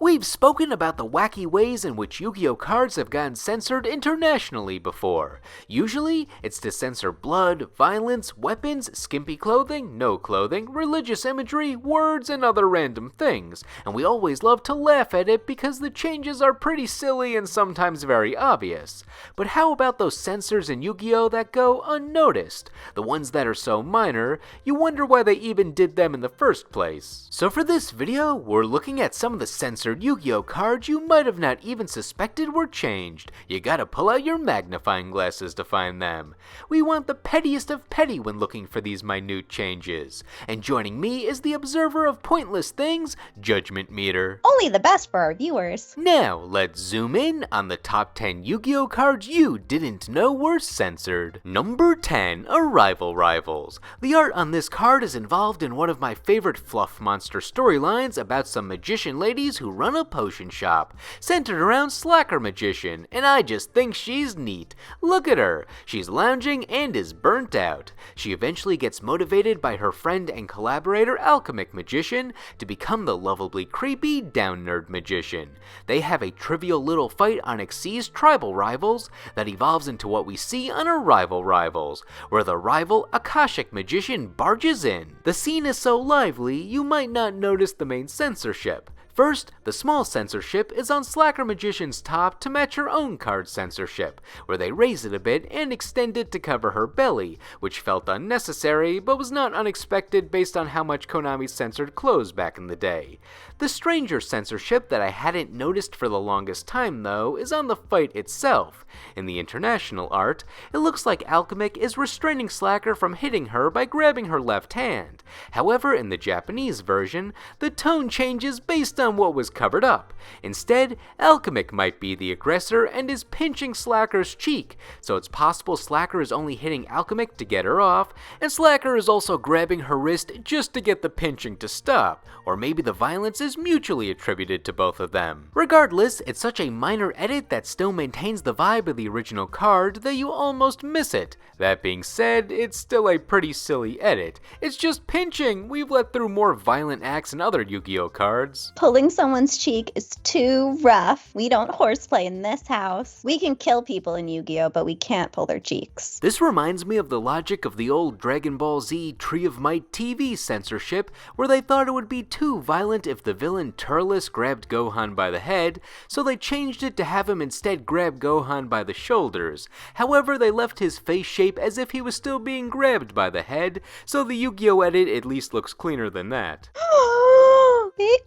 We've spoken about the wacky ways in which Yu-Gi-Oh cards have gotten censored internationally before. Usually, it's to censor blood, violence, weapons, skimpy clothing, no clothing, religious imagery, words, and other random things, and we always love to laugh at it because the changes are pretty silly and sometimes very obvious. But how about those censors in Yu-Gi-Oh that go unnoticed? The ones that are so minor, you wonder why they even did them in the first place. So for this video, we're looking at some of the censored Yu-Gi-Oh cards you might have not even suspected were changed. You gotta pull out your magnifying glasses to find them. We want the pettiest of petty when looking for these minute changes. And joining me is the observer of pointless things, Judgment Meter. Only the best for our viewers. Now, let's zoom in on the top 10 Yu-Gi-Oh cards you didn't know were censored. Number 10, Arrival Rivals. The art on this card is involved in one of my favorite fluff monster storylines about some magician ladies who run a potion shop, centered around Slacker Magician, and I just think she's neat. Look at her. She's lounging and is burnt out. She eventually gets motivated by her friend and collaborator Alchemic Magician to become the lovably creepy down nerd magician. They have a trivial little fight on Xyz's Tribal Rivals that evolves into what we see on Arrival Rivals, where the rival Akashic Magician barges in. The scene is so lively, you might not notice the main censorship. First, the small censorship is on Slacker Magician's top to match her own card censorship, where they raise it a bit and extend it to cover her belly, which felt unnecessary but was not unexpected based on how much Konami censored clothes back in the day. The stranger censorship that I hadn't noticed for the longest time though is on the fight itself. In the international art, it looks like Alchemic is restraining Slacker from hitting her by grabbing her left hand. However, in the Japanese version, the tone changes based on what was covered up. Instead, Alchemic might be the aggressor and is pinching Slacker's cheek, so it's possible Slacker is only hitting Alchemic to get her off, and Slacker is also grabbing her wrist just to get the pinching to stop, or maybe the violence is mutually attributed to both of them. Regardless, it's such a minor edit that still maintains the vibe of the original card that you almost miss it. That being said, it's still a pretty silly edit. It's just pinching. We've let through more violent acts in other Yu-Gi-Oh cards. Pulling someone's cheek is too rough. We don't horseplay in this house. We can kill people in Yu-Gi-Oh, but we can't pull their cheeks. This reminds me of the logic of the old Dragon Ball Z Tree of Might TV censorship, where they thought it would be too violent if the villain Turles grabbed Gohan by the head, so they changed it to have him instead grab Gohan by the shoulders. However, they left his face shape as if he was still being grabbed by the head, so the Yu-Gi-Oh edit at least looks cleaner than that.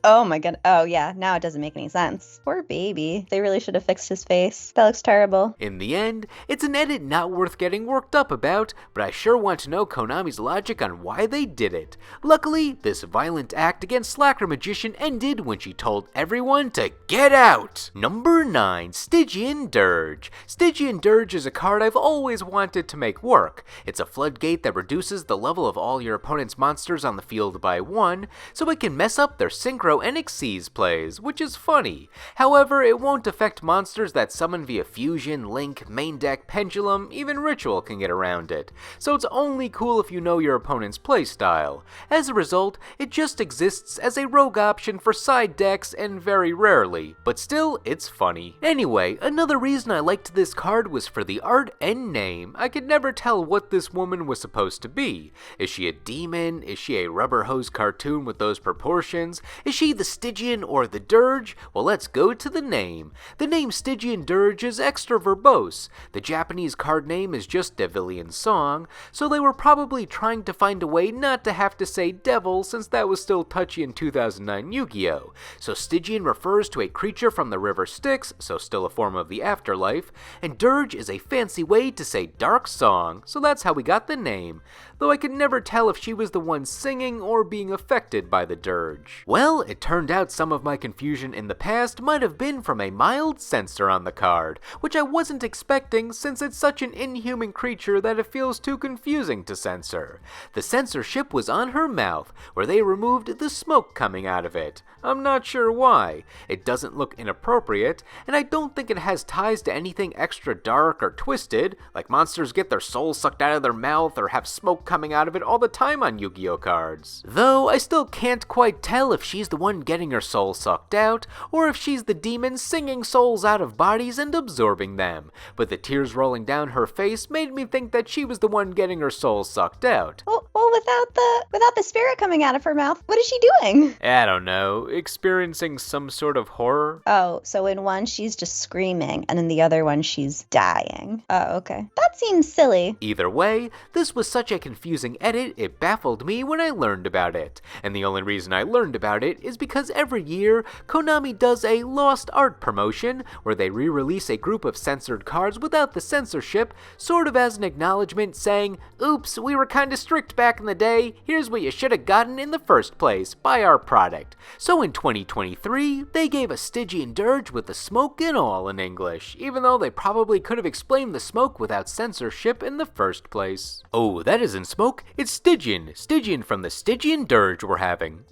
Oh my god. Oh yeah, now it doesn't make any sense. Poor baby. They really should have fixed his face. That looks terrible. In the end, it's an edit not worth getting worked up about, but I sure want to know Konami's logic on why they did it. Luckily, this violent act against Slacker Magician ended when she told everyone to get out! Number 9, Stygian Dirge. Stygian Dirge is a card I've always wanted to make work. It's a floodgate that reduces the level of all your opponent's monsters on the field by 1, so it can mess up their Synchro and Xyz plays, which is funny. However, it won't affect monsters that summon via Fusion, Link, Main Deck, Pendulum, even Ritual can get around it, so it's only cool if you know your opponent's playstyle. As a result, it just exists as a rogue option for side decks and very rarely, but still, it's funny. Anyway, another reason I liked this card was for the art and name. I could never tell what this woman was supposed to be. Is she a demon? Is she a rubber hose cartoon with those proportions? Is she the Stygian or the Dirge? Well, let's go to the name. The name Stygian Dirge is extra verbose. The Japanese card name is just Devilian Song, so they were probably trying to find a way not to have to say devil since that was still touchy in 2009 Yu-Gi-Oh! So Stygian refers to a creature from the river Styx, so still a form of the afterlife, and Dirge is a fancy way to say dark song, so that's how we got the name, though I could never tell if she was the one singing or being affected by the Dirge. Well, it turned out some of my confusion in the past might have been from a mild censor on the card, which I wasn't expecting since it's such an inhuman creature that it feels too confusing to censor. The censorship was on her mouth, where they removed the smoke coming out of it. I'm not sure why. It doesn't look inappropriate, and I don't think it has ties to anything extra dark or twisted, like monsters get their souls sucked out of their mouth or have smoke coming out of it all the time on Yu-Gi-Oh cards. Though I still can't quite tell if she's the one getting her soul sucked out, or if she's the demon singing souls out of bodies and absorbing them, but the tears rolling down her face made me think that she was the one getting her soul sucked out. Well, without the spirit coming out of her mouth, what is she doing? I don't know, experiencing some sort of horror? Oh, so in one she's just screaming, and in the other one she's dying. Oh, okay. That seems silly. Either way, this was such a confusing edit, it baffled me when I learned about it. And the only reason I learned about it is because every year, Konami does a lost art promotion, where they re-release a group of censored cards without the censorship, sort of as an acknowledgement saying, oops, we were kinda strict back in the day, here's what you should have gotten in the first place, buy our product. So in 2023, they gave a Stygian dirge with the smoke and all in English, even though they probably could have explained the smoke without censorship in the first place. Oh, that isn't smoke, it's Stygian. Stygian from the Stygian dirge we're having.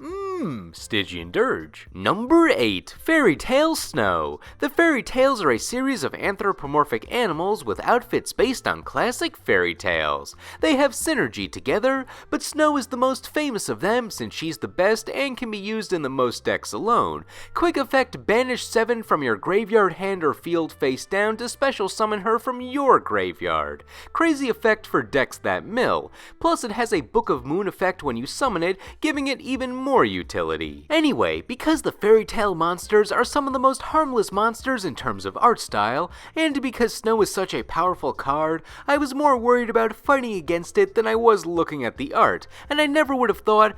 Stygian dirge. Number 8. Fairy Tale Snow. The fairy tales are a series of anthropomorphic animals with outfits based on classic fairy tales. They have synergy together, but Snow is the most famous of them since she's the best and can be used in the most decks alone. Quick effect, banish 7 from your graveyard hand or field face down to special summon her from your graveyard. Crazy effect for decks that mill. Plus it has a Book of Moon effect when you summon it, giving it even more utility. Anyway, because the fairy tale monsters are some of the most harmless monsters in terms of art style, and because Snow is such a powerful card, I was more worried about fighting against it than I was looking at the art, and I never would have thought,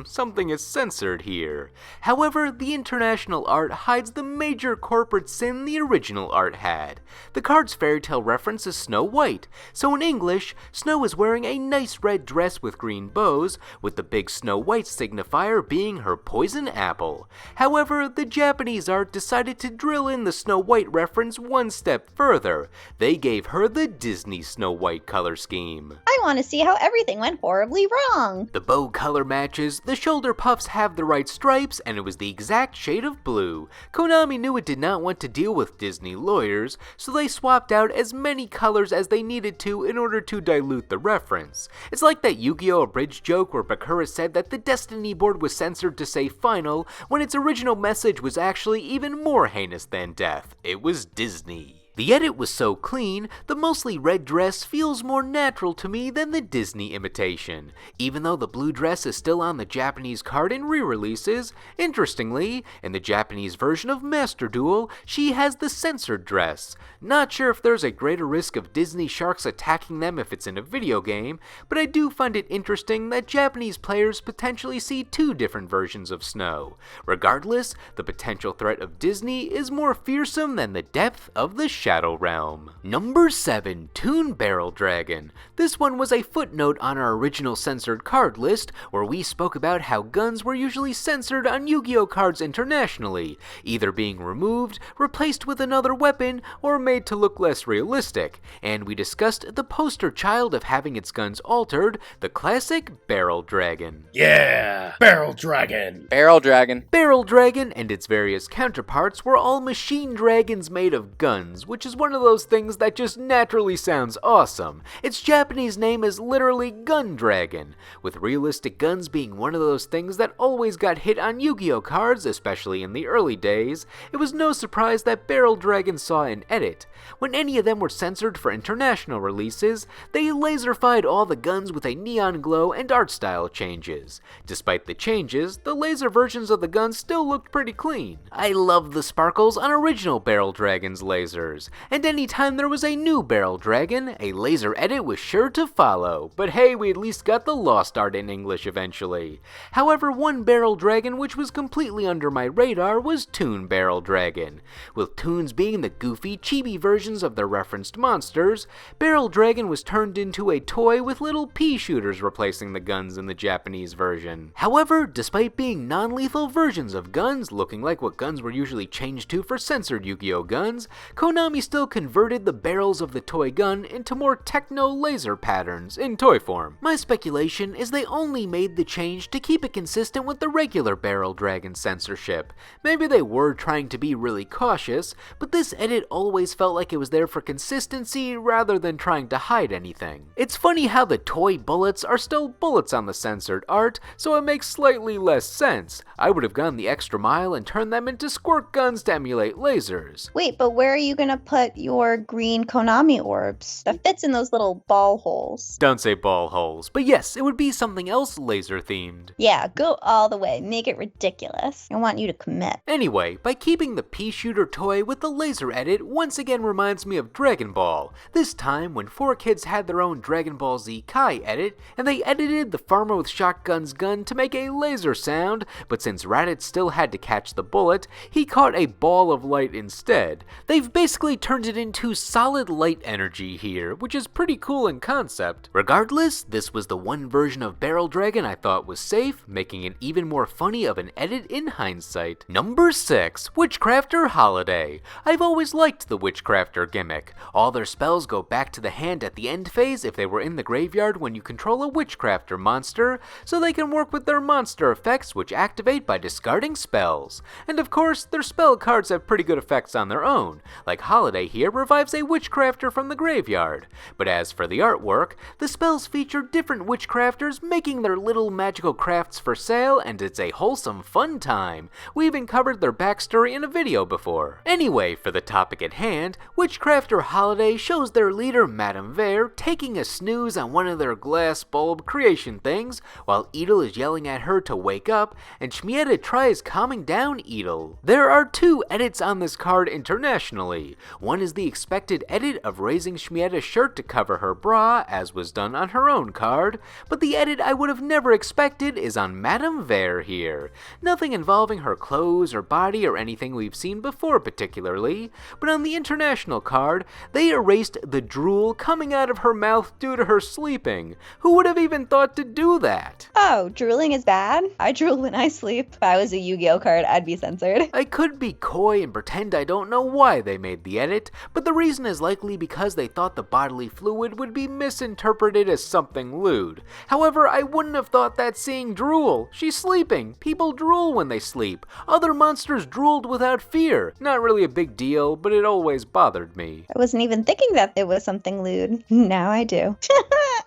something is censored here. However, the international art hides the major corporate sin the original art had. The card's fairy tale reference is Snow White, so in English, Snow is wearing a nice red dress with green bows, with the big Snow White signifier being her poison apple. However, the Japanese art decided to drill in the Snow White reference one step further. They gave her the Disney Snow White color scheme. I want to see how everything went horribly wrong. The bow color matches, the shoulder puffs have the right stripes, and it was the exact shade of blue. Konami knew it did not want to deal with Disney lawyers, so they swapped out as many colors as they needed to in order to dilute the reference. It's like that Yu-Gi-Oh! Abridged joke where Bakura said that the Destiny board was censored to say final, when its original message was actually even more heinous than death. It was Disney. The edit was so clean, the mostly red dress feels more natural to me than the Disney imitation, even though the blue dress is still on the Japanese card in re-releases. Interestingly, in the Japanese version of Master Duel, she has the censored dress. Not sure if there's a greater risk of Disney sharks attacking them if it's in a video game, but I do find it interesting that Japanese players potentially see two different versions of Snow. Regardless, the potential threat of Disney is more fearsome than the depth of the Shadow Realm. Number 7. Toon Barrel Dragon. This one was a footnote on our original censored card list, where we spoke about how guns were usually censored on Yu-Gi-Oh cards internationally, either being removed, replaced with another weapon, or made to look less realistic, and we discussed the poster child of having its guns altered, the classic Barrel Dragon. Yeah! Barrel Dragon! Barrel Dragon. Barrel Dragon and its various counterparts were all machine dragons made of guns, which is one of those things that just naturally sounds awesome. Its Japanese name is literally Gun Dragon, with realistic guns being one of those things that always got hit on Yu-Gi-Oh cards, especially in the early days. It was no surprise that Barrel Dragon saw an edit. When any of them were censored for international releases, they laserfied all the guns with a neon glow and art style changes. Despite the changes, the laser versions of the guns still looked pretty clean. I love the sparkles on original Barrel Dragon's lasers, and anytime there was a new Barrel Dragon, a laser edit was sure to follow. But hey, we at least got the lost art in English eventually. However, one Barrel Dragon which was completely under my radar was Toon Barrel Dragon. With Toons being the goofy, chibi versions of the referenced monsters, Barrel Dragon was turned into a toy with little pea shooters replacing the guns in the Japanese version. However, despite being non-lethal versions of guns, looking like what guns were usually changed to for censored Yu-Gi-Oh guns, Konami Konami still converted the barrels of the toy gun into more techno-laser patterns in toy form. My speculation is they only made the change to keep it consistent with the regular Barrel Dragon censorship. Maybe they were trying to be really cautious, but this edit always felt like it was there for consistency rather than trying to hide anything. It's funny how the toy bullets are still bullets on the censored art, so it makes slightly less sense. I would have gone the extra mile and turned them into squirt guns to emulate lasers. Wait, but where are you gonna put your green Konami orbs? That fits in those little ball holes. Don't say ball holes, but yes, it would be something else laser themed. Yeah, go all the way. Make it ridiculous. I want you to commit. Anyway, by keeping the pea shooter toy with the laser edit once again reminds me of Dragon Ball. This time when 4Kids had their own Dragon Ball Z Kai edit, and they edited the farmer with shotgun's gun to make a laser sound, but since Raditz still had to catch the bullet, he caught a ball of light instead. They've basically turned it into solid light energy here, which is pretty cool in concept. Regardless, this was the one version of Barrel Dragon I thought was safe, making it even more funny of an edit in hindsight. Number 6, Witchcrafter Holiday. I've always liked the Witchcrafter gimmick. All their spells go back to the hand at the end phase if they were in the graveyard when you control a Witchcrafter monster, so they can work with their monster effects which activate by discarding spells. And of course, their spell cards have pretty good effects on their own, like Holiday here revives a Witchcrafter from the graveyard. But as for the artwork, the spells feature different Witchcrafters making their little magical crafts for sale, and it's a wholesome fun time. We even covered their backstory in a video before. Anyway, for the topic at hand, Witchcrafter Holiday shows their leader Madame Vare taking a snooze on one of their glass bulb creation things, while Edel is yelling at her to wake up, and Shmieta tries calming down Edel. There are two edits on this card internationally. One is the expected edit of raising Shmieta's shirt to cover her bra, as was done on her own card, but the edit I would have never expected is on Madame Vare here. Nothing involving her clothes or body or anything we've seen before particularly, but on the international card, they erased the drool coming out of her mouth due to her sleeping. Who would have even thought to do that? Oh, drooling is bad? I drool when I sleep. If I was a Yu-Gi-Oh card, I'd be censored. I could be coy and pretend I don't know why they made the edit, but the reason is likely because they thought the bodily fluid would be misinterpreted as something lewd. However, I wouldn't have thought that seeing drool. She's sleeping. People drool when they sleep. Other monsters drooled without fear. Not really a big deal, but it always bothered me. I wasn't even thinking that it was something lewd. Now I do.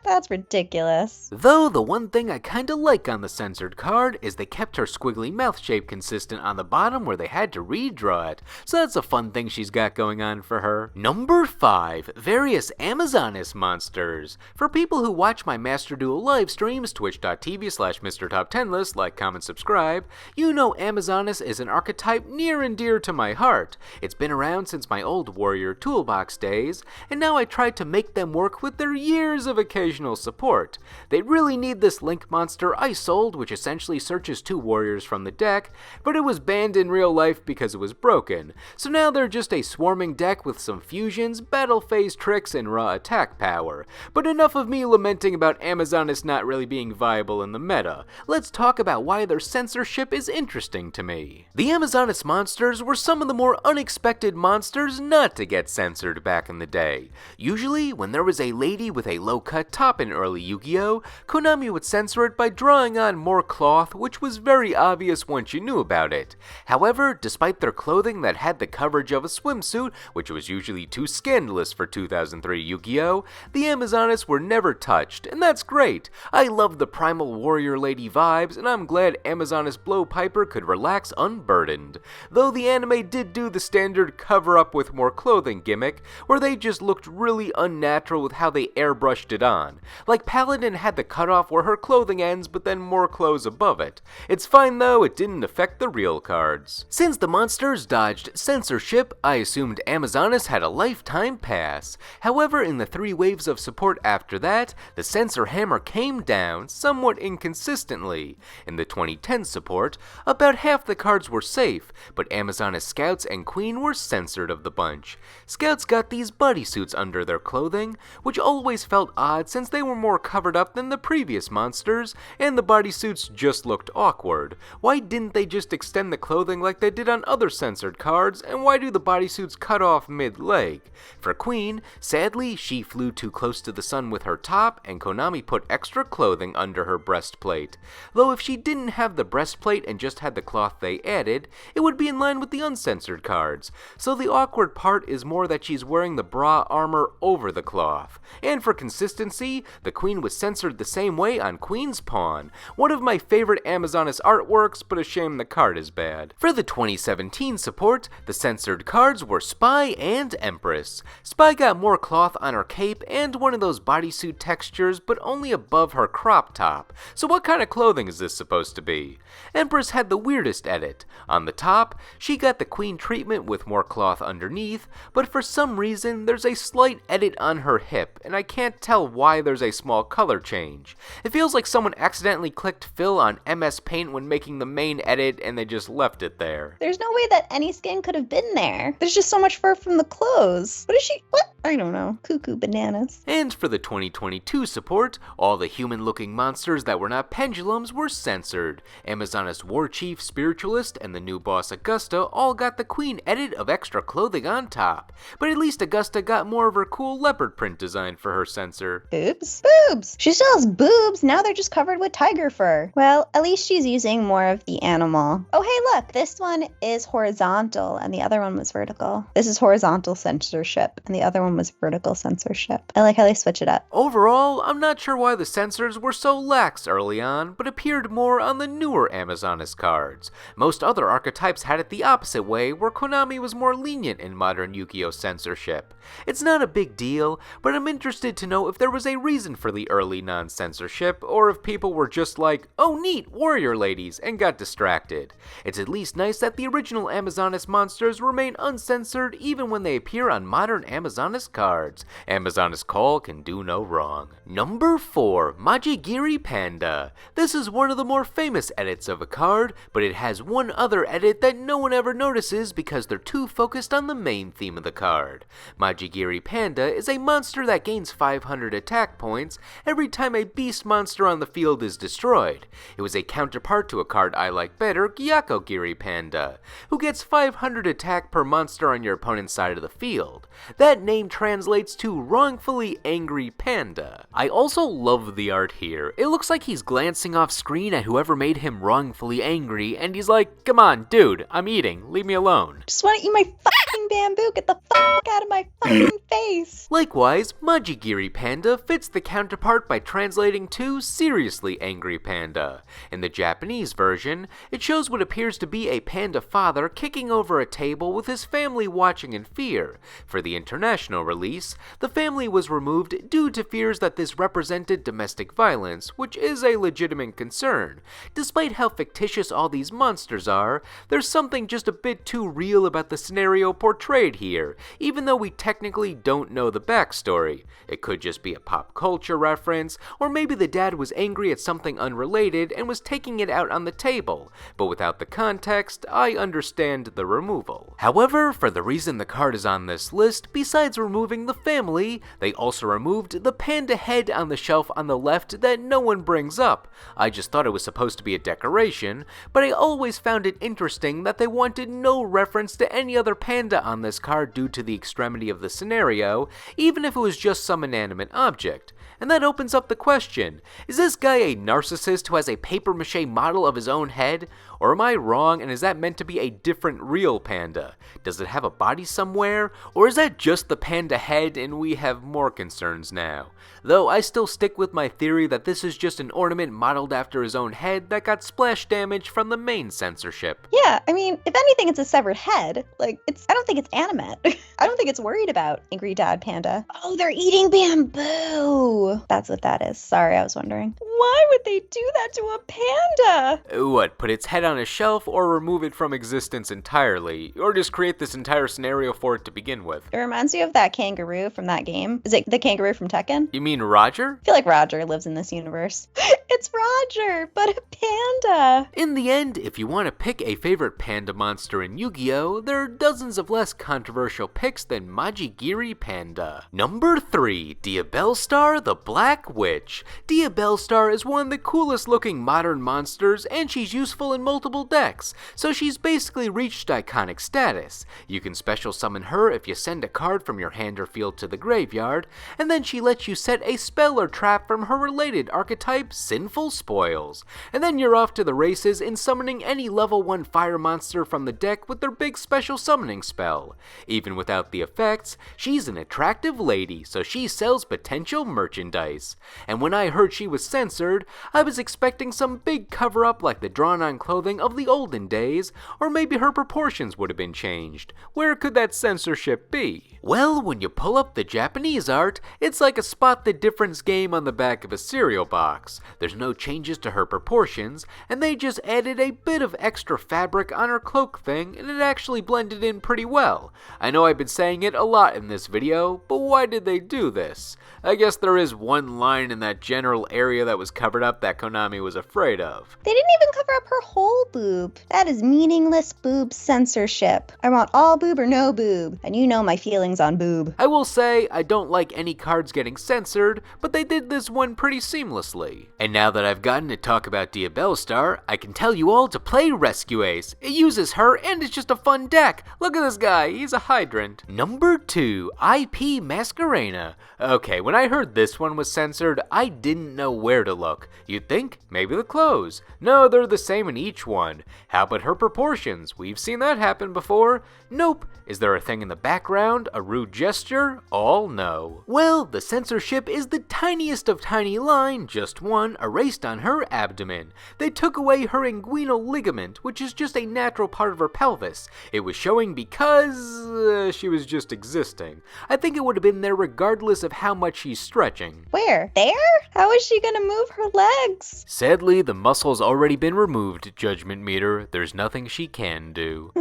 That's ridiculous. Though the one thing I kinda like on the censored card is they kept her squiggly mouth shape consistent on the bottom where they had to redraw it, so that's a fun thing she's got going on for her. Number 5, various Amazonis monsters. For people who watch my Master Duel live streams, twitch.tv/MrTopTenList, like, comment, subscribe, you know Amazonis is an archetype near and dear to my heart. It's been around since my old Warrior Toolbox days, and now I try to make them work with their years of occasional support. They really need this Link monster I sold, which essentially searches 2 warriors from the deck, but it was banned in real life because it was broken. So now they're just a swarming deck with some fusions, battle phase tricks, and raw attack power. But enough of me lamenting about Amazonis not really being viable in the meta. Let's talk about why their censorship is interesting to me. The Amazonis monsters were some of the more unexpected monsters not to get censored back in the day. Usually, when there was a lady with a low-cut top in early Yu-Gi-Oh!, Konami would censor it by drawing on more cloth, which was very obvious once you knew about it. However, despite their clothing that had the coverage of a swimsuit, which was usually too scandalous for 2003 Yu-Gi-Oh!, the Amazonis were never touched, and that's great. I love the primal warrior lady vibes, and I'm glad Amazonis Blowpiper could relax unburdened. Though the anime did do the standard cover up with more clothing gimmick, where they just looked really unnatural with how they airbrushed it on. Like Paladin had the cutoff where her clothing ends but then more clothes above it. It's fine though, it didn't affect the real cards. Since the monsters dodged censorship, I assumed Amazonis had a lifetime pass. However, in the 3 waves of support after that, the censor hammer came down somewhat inconsistently. In the 2010 support, about half the cards were safe, but Amazonis Scouts and Queen were censored of the bunch. Scouts got these bodysuits under their clothing, which always felt odd since they were more covered up than the previous monsters, and the bodysuits just looked awkward. Why didn't they just extend the clothing like they did on other censored cards, and why do the bodysuits cut off mid-leg. For Queen, sadly, she flew too close to the sun with her top, and Konami put extra clothing under her breastplate. Though if she didn't have the breastplate and just had the cloth they added, it would be in line with the uncensored cards. So the awkward part is more that she's wearing the bra armor over the cloth. And for consistency, the Queen was censored the same way on Queen's Pawn, one of my favorite Amazoness artworks, but a shame the card is bad. For the 2017 support, the censored cards were Spy and Empress. Spy got more cloth on her cape and one of those bodysuit textures, but only above her crop top. So what kind of clothing is this supposed to be? Empress had the weirdest edit. On the top, she got the Queen treatment with more cloth underneath, but for some reason there's a slight edit on her hip, and I can't tell why there's a small color change. It feels like someone accidentally clicked fill on MS Paint when making the main edit and they just left it there. There's no way that any skin could have been there. There's just so much fur from the clothes. What? I don't know. Cuckoo bananas. And for the 2022 support, all the human-looking monsters that were not pendulums were censored. Amazoness War Chief, Spiritualist, and the new boss Augusta all got the Queen edit of extra clothing on top. But at least Augusta got more of her cool leopard print design for her censor. Boobs? Boobs! She still has boobs, now they're just covered with tiger fur. Well, at least she's using more of the animal. Oh hey look, this one is horizontal and the other one was vertical. This is horizontal censorship and the other one was vertical censorship. I like how they switch it up. Overall, I'm not sure why the censors were so lax early on, but appeared more on the newer Amazoness cards. Most other archetypes had it the opposite way, where Konami was more lenient in modern Yu-Gi-Oh censorship. It's not a big deal, but I'm interested to know if there was a reason for the early non-censorship, or if people were just like, oh neat, warrior ladies, and got distracted. It's at least nice that the original Amazoness monsters remain uncensored even when they appear on modern Amazoness cards. Amazoness Call can do no wrong. Number 4, Maji-Gire Panda. This is one of the more famous edits of a card, but it has one other edit that no one ever notices because they're too focused on the main theme of the card. Maji-Gire Panda is a monster that gains 500 attack points every time a beast monster on the field is destroyed. It was a counterpart to a card I like better, Yugioh Panda, who gets 500 attack per monster on your opponent's side of the field. That name translates to wrongfully angry panda. I also love the art here. It looks like he's glancing off screen at whoever made him wrongfully angry, and he's like, come on, dude, I'm eating, leave me alone. Just want to eat my fucking bamboo, get the fuck out of my fucking face. Likewise, Maji-Gire Panda fits the counterpart by translating to seriously angry panda. In the Japanese version, it shows what appears to be a panda father kicking over a table with his family watching in fear. For the international release, the family was removed due to fears that this represented domestic violence, which is a legitimate concern. Despite how fictitious all these monsters are, there's something just a bit too real about the scenario portrayed here, even though we technically don't know the backstory. It could just be a pop culture reference, or maybe the dad was angry at something unrelated and was taking it out on the table, but without the context, I understand the removal. However, for the reason the card is on this list, besides removing the family, they also removed the panda head on the shelf on the left that no one brings up. I just thought it was supposed to be a decoration, but I always found it interesting that they wanted no reference to any other panda on this card due to the extremity of the scenario, even if it was just some inanimate object. And that opens up the question, is this guy a narcissist who has a papier-mâché model of his own head? Or am I wrong, and is that meant to be a different real panda? Does it have a body somewhere? Or is that just the panda head and we have more concerns now? Though I still stick with my theory that this is just an ornament modeled after his own head that got splash damage from the main censorship. Yeah, I mean, if anything, it's a severed head. I don't think it's animate. I don't think it's worried about Angry Dad Panda. Oh, they're eating bamboo. That's what that is. Sorry, I was wondering. Why would they do that to a panda? What, put its head on a shelf or remove it from existence entirely? Or just create this entire scenario for it to begin with? It reminds me of that kangaroo from that game. Is it the kangaroo from Tekken? You mean Roger? I feel like Roger lives in this universe. It's Roger, but a panda. In the end, if you want to pick a favorite panda monster in Yu-Gi-Oh, there are dozens of less less controversial picks than Maji-Gire Panda. Number 3. Diabellstar the Black Witch. Diabellstar is one of the coolest looking modern monsters, and she's useful in multiple decks, so she's basically reached iconic status. You can special summon her if you send a card from your hand or field to the graveyard, and then she lets you set a spell or trap from her related archetype, Sinful Spoils. And then you're off to the races in summoning any level 1 fire monster from the deck with their big special summoning spell. Even without the effects, she's an attractive lady, so she sells potential merchandise. And when I heard she was censored, I was expecting some big cover-up like the drawn-on clothing of the olden days, or maybe her proportions would have been changed. Where could that censorship be? Well, when you pull up the Japanese art, it's like a spot the difference game on the back of a cereal box. There's no changes to her proportions, and they just added a bit of extra fabric on her cloak thing, and it actually blended in pretty well. I know I've been saying it a lot in this video, but why did they do this? I guess there is one line in that general area that was covered up that Konami was afraid of. They didn't even cover up her whole boob. That is meaningless boob censorship. I want all boob or no boob, and you know my feelings on boob. I will say, I don't like any cards getting censored, but they did this one pretty seamlessly. And now that I've gotten to talk about Diabellstar, I can tell you all to play Rescue Ace. It uses her, and it's just a fun deck. Look at this guy, he's a hydrant. Number 2, IP Masquerena. Okay, when I heard this one was censored, I didn't know where to look. You'd think, maybe the clothes. No, they're the same in each one. How about her proportions? We've seen that happen before. Nope. Is there a thing in the background? A rude gesture? All no. Well, the censorship is the tiniest of tiny line, just one, erased on her abdomen. They took away her inguinal ligament, which is just a natural part of her pelvis. It was showing because she was just existing. I think it would have been there regardless of how much she's stretching. Where? There? How is she gonna move her legs? Sadly, the muscle's already been removed, Judgment Meter. There's nothing she can do.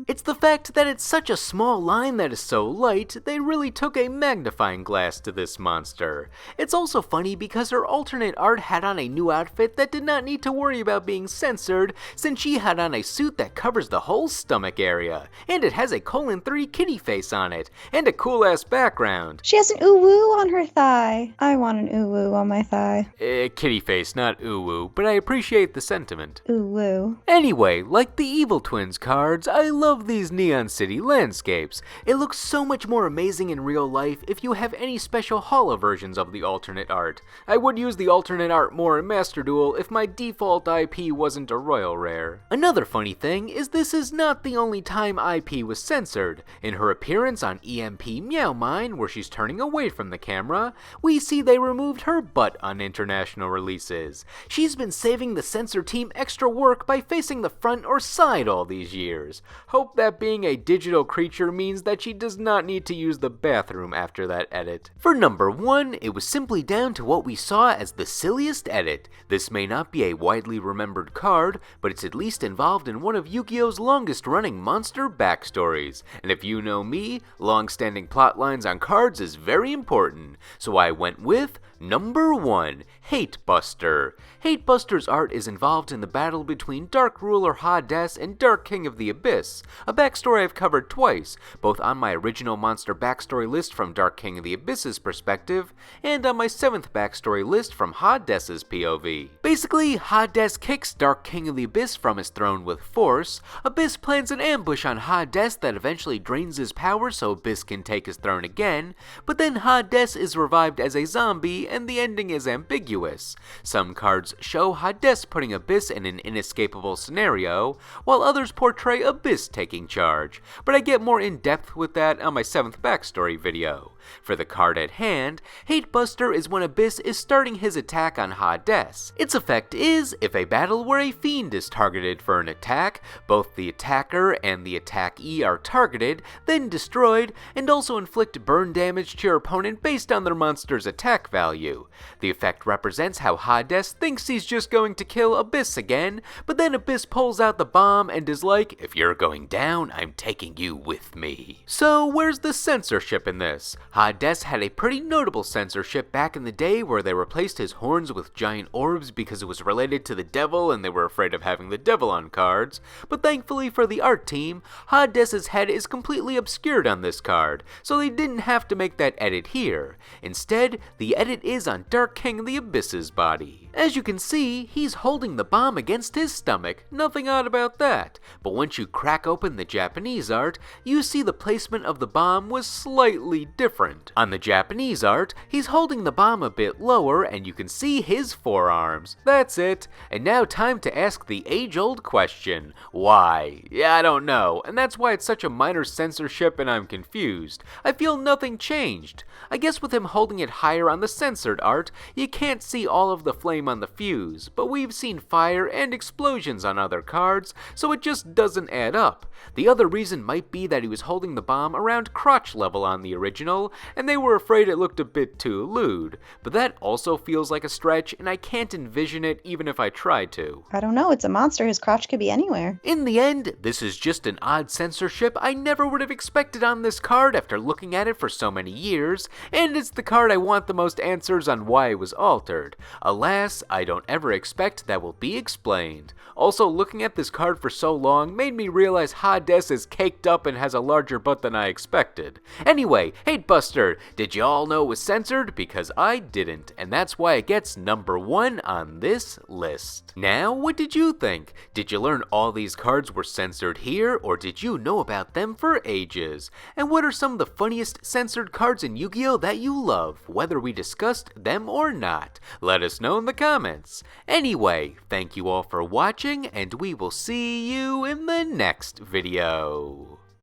It's the fact that it's such a small line that is so light, they really took a magnifying glass to this monster. It's also funny because her alternate art had on a new outfit that did not need to worry about being censored, since she had on a suit that covers the whole stomach area, and it has a 3 kitty face on it, and a cool ass background. She has an uwu on her thigh. I want an uwu on my thigh. Kitty face, not uwu, but I appreciate the sentiment. Uwu. Anyway, like the Evil Twins cards, I love these Neon City landscapes. It looks so much more amazing in real life if you have any special holo versions of the alternate art. I would use the alternate art more in Master Duel if my default IP wasn't a royal rare. Another funny thing is this is not the only time IP was censored. In her appearance on EMP Meow Mine, where she's turning away from the camera, we see they removed her butt on international releases. She's been saving the censor team extra work by facing the front or side all these years. Hope that being a digital creature means that she does not need to use the bathroom after that edit. For number 1, it was simply down to what we saw as the silliest edit. This may not be a widely remembered card, but it's at least involved in one of Yu-Gi-Oh's longest running monster backstories. And if you know me, long-standing plot lines on cards is very important. So I went with number 1, Hate Buster. Hate Buster's art is involved in the battle between Dark Ruler Hades and Dark King of the Abyss, a backstory I've covered twice, both on my original monster backstory list from Dark King of the Abyss's perspective, and on my 7th backstory list from Hades's POV. Basically, Hades kicks Dark King of the Abyss from his throne with force, Abyss plans an ambush on Hades that eventually drains his power so Abyss can take his throne again, but then Hades is revived as a zombie and the ending is ambiguous. Some cards show Hades putting Abyss in an inescapable scenario, while others portray Abyss taking charge, but I get more in depth with that on my 7th backstory video. For the card at hand, Hate Buster is when Abyss is starting his attack on Hades. Its effect is, if a battle where a fiend is targeted for an attack, both the attacker and the attackee are targeted, then destroyed, and also inflict burn damage to your opponent based on their monster's attack value. you. The effect represents how Hades thinks he's just going to kill Abyss again, but then Abyss pulls out the bomb and is like, if you're going down, I'm taking you with me. So where's the censorship in this? Hades had a pretty notable censorship back in the day where they replaced his horns with giant orbs because it was related to the devil and they were afraid of having the devil on cards, but thankfully for the art team, Hades' head is completely obscured on this card, so they didn't have to make that edit here. Instead, the edit is on Dark King of the Abyss's body. As you can see, he's holding the bomb against his stomach, nothing odd about that, but once you crack open the Japanese art, you see the placement of the bomb was slightly different. On the Japanese art, he's holding the bomb a bit lower and you can see his forearms. That's it. And now time to ask the age-old question. Why? Yeah, I don't know, and that's why it's such a minor censorship and I'm confused. I feel nothing changed. I guess with him holding it higher on the censored art, you can't see all of the flame on the fuse, but we've seen fire and explosions on other cards, so it just doesn't add up. The other reason might be that he was holding the bomb around crotch level on the original, and they were afraid it looked a bit too lewd, but that also feels like a stretch, and I can't envision it even if I tried to. I don't know, it's a monster, his crotch could be anywhere. In the end, this is just an odd censorship I never would have expected on this card after looking at it for so many years, and it's the card I want the most answers on why it was altered. Alas, I don't ever expect that will be explained. Also, looking at this card for so long made me realize Hades is caked up and has a larger butt than I expected. Anyway, Hate Buster, did you all know it was censored? Because I didn't, and that's why it gets number 1 on this list. Now, what did you think? Did you learn all these cards were censored here, or did you know about them for ages? And what are some of the funniest censored cards in Yu-Gi-Oh that you love, whether we discussed them or not? Let us know in the comments. Anyway, thank you all for watching, and we will see you in the next video.